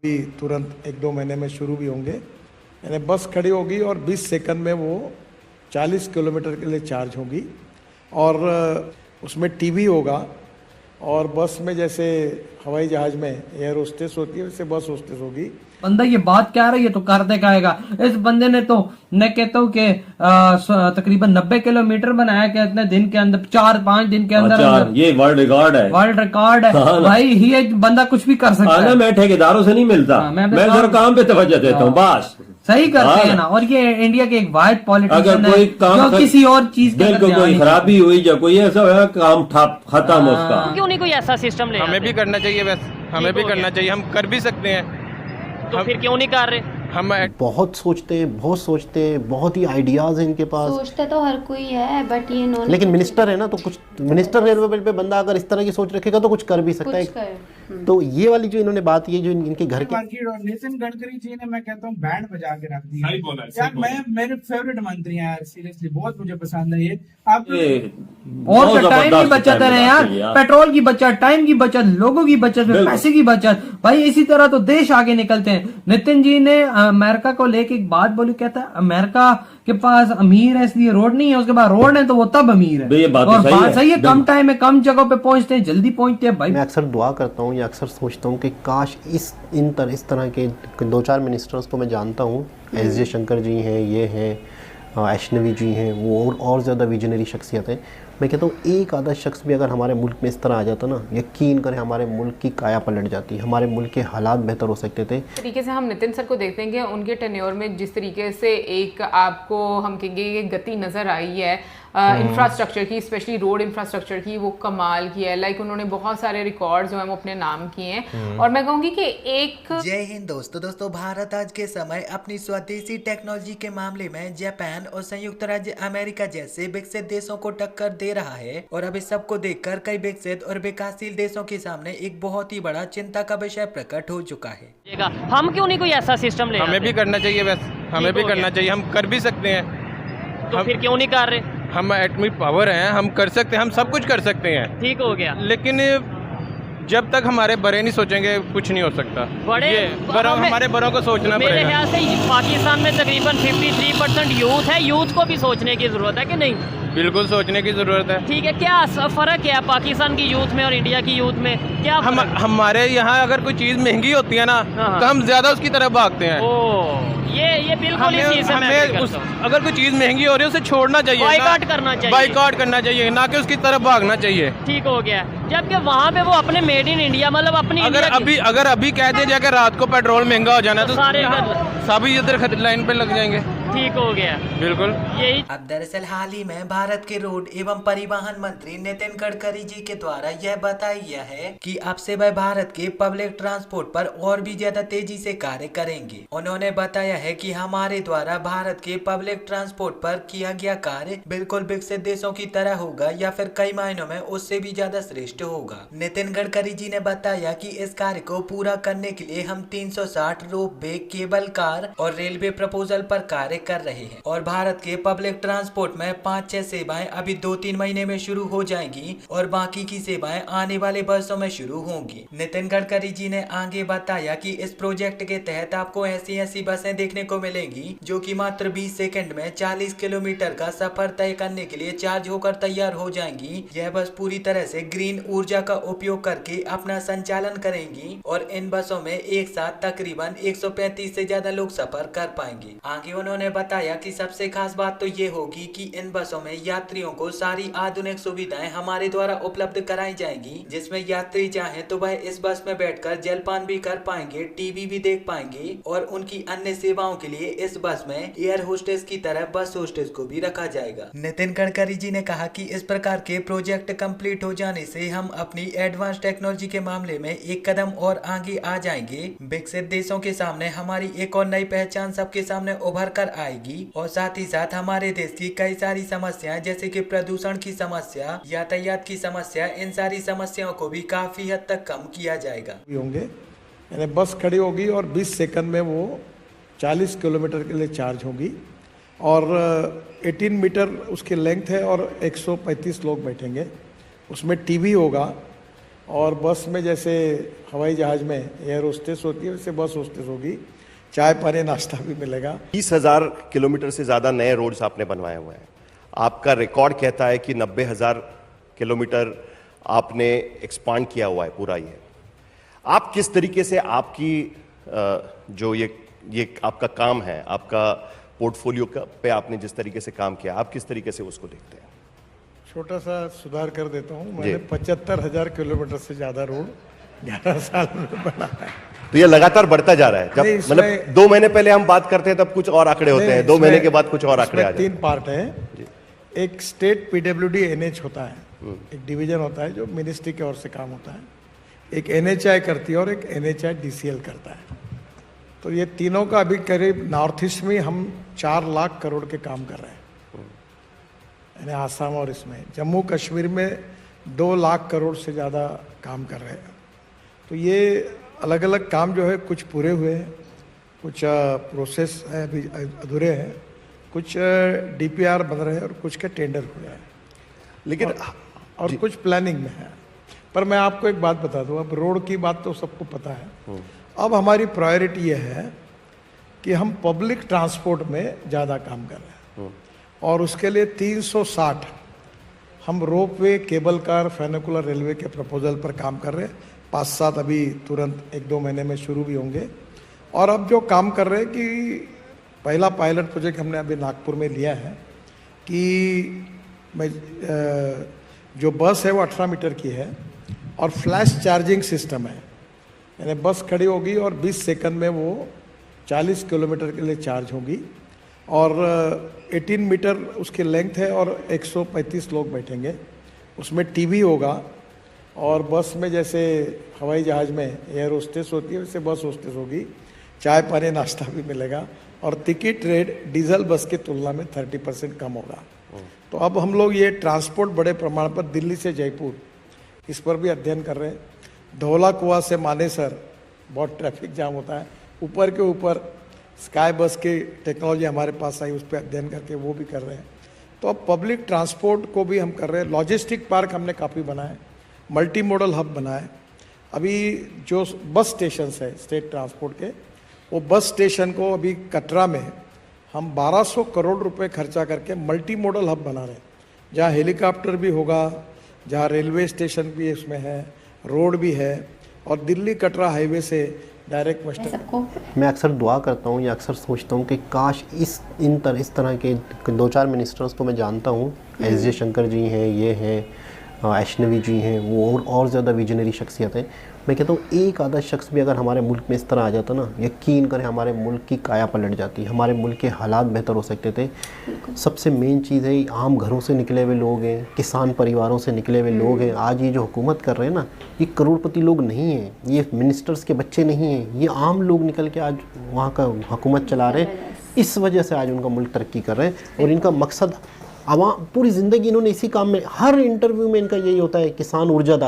भी तुरंत 1-2 महीने में शुरू भी होंगे। यानी बस खड़ी होगी और 20 सेकंड में वो 40 किलोमीटर के लिए चार्ज होगी और उसमें टीवी होगा। और बस में जैसे हवाई जहाज में एयर होस्टेस होती है वैसे बस होस्टेस होगी। बंदा ये बात क्या रही है तो कर देगा। इस बंदे ने तो मैं कहता हूँ कि तकरीबन 90 किलोमीटर बनाया क्या इतने दिन के अंदर, 4-5 दिन के अंदर। ये वर्ल्ड रिकॉर्ड है, वर्ल्ड रिकॉर्ड है। हाँ, भाई ये बंदा कुछ भी कर सकता है। मैं ठेकेदारों से नहीं मिलता, मैं जरा काम पे तवज्जो देता हूँ बस। सही करते हैं ना। और ये इंडिया के एक वाइड पॉलिटिशियन है जो किसी और चीज के बिल्कुल कोई खराबी हुई या कोई ऐसा हुआ काम खत्म उसका। क्यों नहीं कोई ऐसा सिस्टम ले? हमें भी करना चाहिए, वैसे हमें भी करना चाहिए, हम कर भी सकते हैं। तो फिर क्यों नहीं कर रहे? हम बहुत सोचते हैं, बहुत ही आइडियाज हैं इनके पास। सोचता तो हर कोई है बट ये इन्होंने, लेकिन मिनिस्टर है ना, तो कुछ मिनिस्टर लेवल पे बंदा अगर इस तरह की सोच रखेगा तो कुछ कर भी सकता है। तो ये वाली जो इन्होंने बात की, जो इनके घर के नितिन गडकरी जी ने, मैं कहता हूँ बैंड बजा के रख दिया यार। मैं मेरे फेवरेट मंत्री हैं यार, सीरियसली बहुत मुझे पसंद है ये। आप और टाइम की बचत है यार, पेट्रोल की बचत, टाइम की बचत, लोगों की बचत, पैसे की बचत। भाई इसी तरह तो देश आगे निकलते हैं। नितिन जी ने अमेरिका को लेके एक बात बोली, कहता है अमेरिका के पास अमीर है इसलिए रोड नहीं है, उसके पास रोड है तो वो तब अमीर है। बात और बात सही है, कम टाइम में कम जगह पे पहुंचते हैं, जल्दी पहुंचते हैं। भाई मैं अक्सर दुआ करता हूँ या अक्सर सोचता हूँ कि काश इस तरह के 2-4 मिनिस्टर्स को मैं जानता हूँ। एस जयशंकर जी हैं, ये हैं वैष्णवी जी हैं, वो और ज़्यादा विजनरी शख्सियत है। मैं कहता हूँ एक आधा शख्स भी अगर हमारे मुल्क में इस तरह आ जाता ना, यकीन करें हमारे मुल्क की काया पलट जाती, हमारे मुल्क के हालात बेहतर हो सकते थे। तरीके से हम नितिन सर को देखते हैं कि उनके टेन्योर में जिस तरीके से एक आपको हम कहेंगे गति नज़र आई है इंफ्रास्ट्रक्चर की, स्पेशली रोड इंफ्रास्ट्रक्चर की, वो कमाल की है। लाइक उन्होंने बहुत सारे रिकॉर्ड्स जो हैं वो अपने नाम किए हैं। और मैं कहूँगी कि एक जय हिंद दोस्तों, भारत आज के समय अपनी स्वदेशी टेक्नोलॉजी के मामले में जापान और संयुक्त राज्य अमेरिका जैसे विकसित देशों को टक्कर दे रहा है। और अब इस सबको देखकर कई विकसित और विकासशील देशों के सामने एक बहुत ही बड़ा चिंता का विषय प्रकट हो चुका है। हम क्यों नहीं कोई ऐसा सिस्टम ले? हमें भी करना चाहिए, वैसे हमें भी करना चाहिए, हम कर भी सकते हैं। तो फिर क्यों नहीं कर रहे? हम एटॉमिक पावर हैं, हम कर सकते हैं, हम सब कुछ कर सकते हैं। ठीक हो गया। लेकिन जब तक हमारे बड़े नहीं सोचेंगे कुछ नहीं हो सकता। हमारे बड़ों को सोचना पड़ेगा। मेरे ख्याल से पाकिस्तान में तकरीबन 53% यूथ है। यूथ को भी सोचने की जरूरत है कि नहीं? बिल्कुल सोचने की जरूरत है। ठीक है, क्या फर्क है पाकिस्तान की यूथ में और इंडिया की यूथ में? क्या हमारे यहाँ अगर कोई चीज महंगी होती है ना तो हम ज्यादा उसकी तरफ भागते हैं। ये बिल्कुल इस चीज से मैं एग्री करता हूं। अगर कोई चीज महंगी हो रही है उसे छोड़ना चाहिए, बाइकआउट करना चाहिए, बाइकआउट करना चाहिए, ना कि उसकी तरफ भागना चाहिए। ठीक हो गया। जबकि वहाँ पे वो अपने मेड इन इंडिया, मतलब अपनी अगर अभी कह दिया जाए कि रात को पेट्रोल महंगा हो जाना तो सारे सभी इधर लाइन पे लग जाएंगे। ठीक हो गया। बिल्कुल यही। अब दरअसल हाल ही में भारत के रोड एवं परिवहन मंत्री नितिन गडकरी जी के द्वारा यह बताया गया है कि अब से वह भारत के पब्लिक ट्रांसपोर्ट पर और भी ज्यादा तेजी से कार्य करेंगे। उन्होंने बताया है कि हमारे द्वारा भारत के पब्लिक ट्रांसपोर्ट पर किया गया कार्य बिल्कुल विकसित देशों की तरह होगा या फिर कई मायनों में उससे भी ज्यादा श्रेष्ठ होगा। नितिन गडकरी जी ने बताया कि इस कार्य को पूरा करने के लिए हम 360 रोपवे, केबल कार और रेलवे प्रपोजल पर कार्य कर रहे हैं और भारत के पब्लिक ट्रांसपोर्ट में 5-6 सेवाएं अभी 2-3 महीने में शुरू हो जाएंगी और बाकी की सेवाएं आने वाले वर्षों में शुरू होंगी। नितिन गडकरी जी ने आगे बताया कि इस प्रोजेक्ट के तहत आपको ऐसी बसें देखने को मिलेंगी जो कि मात्र 20 सेकंड में 40 किलोमीटर का सफर तय करने के लिए चार्ज होकर तैयार हो जाएंगी। यह बस पूरी तरह से ग्रीन ऊर्जा का उपयोग करके अपना संचालन करेंगी और इन बसों में एक साथ तकरीबन 135 से ज्यादा लोग सफर कर पाएंगे। आगे उन्होंने बताया कि सबसे खास बात तो ये होगी कि इन बसों में यात्रियों को सारी आधुनिक सुविधाएं हमारे द्वारा उपलब्ध कराई जाएंगी, जिसमें यात्री चाहे तो वह इस बस में बैठकर जलपान भी कर पाएंगे, टीवी भी देख पाएंगे और उनकी अन्य सेवाओं के लिए इस बस में एयर होस्टेस की तरह बस होस्टेस को भी रखा जाएगा। नितिन गडकरी जी ने कहा कि इस प्रकार के प्रोजेक्ट कंप्लीट हो जाने से हम अपनी एडवांस टेक्नोलॉजी के मामले में एक कदम और आगे आ जाएंगे। विकसित देशों के सामने हमारी एक और नई पहचान सबके सामने उभर कर आएगी और साथ ही साथ हमारे देश की कई सारी समस्याएं जैसे कि प्रदूषण की समस्या, यातायात की समस्या, इन सारी समस्याओं को भी काफी हद तक कम किया जाएगा। होंगे यानी बस खड़ी होगी और 20 सेकंड में वो 40 किलोमीटर के लिए चार्ज होगी और 18 मीटर उसकी लेंथ है और 135 लोग बैठेंगे। उसमें टीवी होगा और बस में जैसे हवाई जहाज़ में एयर होस्टेस होती है वैसे बस होस्टेस होगी, चाय पानी नाश्ता भी मिलेगा। 30,000 किलोमीटर से ज़्यादा नए रोड्स आपने बनवाए हुए हैं। आपका रिकॉर्ड कहता है कि 90,000 किलोमीटर आपने एक्सपांड किया हुआ है पूरा ये। आप किस तरीके से आपकी जो ये आपका काम है, आपका पोर्टफोलियो पे आपने जिस तरीके से काम किया, आप किस तरीके से उसको देखते हैं? छोटा सा सुधार कर देता हूँ, मैंने 75,000 किलोमीटर से ज़्यादा रोड 11 साल में बनाया है। तो ये लगातार बढ़ता जा रहा है। जब मतलब 2 महीने पहले हम बात करते हैं तब कुछ और आंकड़े होते हैं, 2 महीने के बाद कुछ और आंकड़े आ जाते हैं। 3 पार्ट है। एक स्टेट PWD NH होता है, एक डिवीजन होता है जो मिनिस्ट्री की ओर से काम होता है, एक NHI करती है और एक NHI DCL करता है। तो ये तीनों का अभी करीब नॉर्थ ईस्ट में हम 4 लाख करोड़ के काम कर रहे हैं, यानी आसाम और इसमें। जम्मू कश्मीर में 2 लाख करोड़ से ज़्यादा काम कर रहे हैं। तो ये अलग अलग काम जो है कुछ पूरे हुए हैं, कुछ प्रोसेस है अभी अधूरे हैं, कुछ DPR बन रहे हैं और कुछ के टेंडर हुए हैं, लेकिन और कुछ प्लानिंग में है। पर मैं आपको एक बात बता दूं, अब रोड की बात तो सबको पता है। अब हमारी प्रायोरिटी ये है कि हम पब्लिक ट्रांसपोर्ट में ज़्यादा काम कर रहे हैं और उसके लिए 360 हम रोपवे, केबल कार, फेनिकुलर रेलवे के प्रपोजल पर काम कर रहे हैं। 5-7 अभी तुरंत 1-2 महीने में शुरू भी होंगे। और अब जो काम कर रहे हैं कि पहला पायलट प्रोजेक्ट हमने अभी नागपुर में लिया है कि जो बस है वो 18 मीटर की है और फ्लैश चार्जिंग सिस्टम है, यानी बस खड़ी होगी और 20 सेकंड में वो 40 किलोमीटर के लिए चार्ज होगी और 18 मीटर उसकी लेंथ है और 135 लोग बैठेंगे। उसमें टीवी होगा और बस में जैसे हवाई जहाज़ में एयर होस्टेस होती है वैसे बस होस्टेस होगी, चाय पानी नाश्ता भी मिलेगा और टिकट रेट डीजल बस की तुलना में 30% कम होगा। तो अब हम लोग ये ट्रांसपोर्ट बड़े प्रमाण पर दिल्ली से जयपुर इस पर भी अध्ययन कर रहे हैं। धौला कुआं से मानेसर बहुत ट्रैफिक जाम होता है, ऊपर के ऊपर स्काई बस की टेक्नोलॉजी हमारे पास आई, उस पर अध्ययन करके वो भी कर रहे हैं। तो अब पब्लिक ट्रांसपोर्ट को भी हम कर रहे हैं। लॉजिस्टिक पार्क हमने काफ़ी बनाए, मल्टी मॉडल हब बनाए। अभी जो बस स्टेशन है स्टेट ट्रांसपोर्ट के, वो बस स्टेशन को अभी कटरा में हम 1200 करोड़ रुपए खर्चा करके मल्टी मॉडल हब बना रहे हैं, जहाँ हेलीकॉप्टर भी होगा, जहाँ रेलवे स्टेशन भी इसमें है, रोड भी है और दिल्ली कटरा हाईवे से डायरेक्ट वेस्टर्न। मैं अक्सर दुआ करता हूँ या अक्सर सोचता हूँ कि काश इस तरह के 2-4 मिनिस्टर्स को मैं जानता हूँ, एस जयशंकर जी हैं, ये हैं, वैष्णवी जी हैं, वो और ज़्यादा विजनरी शख्सियत है। मैं कहता हूँ एक आधा शख्स भी अगर हमारे मुल्क में इस तरह आ जाता ना, यकीन करें हमारे मुल्क की काया पलट जाती, हमारे मुल्क के हालात बेहतर हो सकते थे। सबसे मेन चीज़ है आम घरों से निकले हुए लोग हैं, किसान परिवारों से निकले हुए लोग हैं। आज ये जो हुकूमत कर रहे हैं ना, ये करोड़पति लोग नहीं हैं, ये मिनिस्टर्स के बच्चे नहीं हैं, ये आम लोग निकल के आज वहाँ का हुकूमत चला रहे हैं। इस वजह से आज उनका मुल्क तरक्की कर रहे हैं और इनका मकसद आवाम, पूरी ज़िंदगी इन्होंने इसी काम में, हर इंटरव्यू में इनका यही होता है किसान ऊर्जा दाता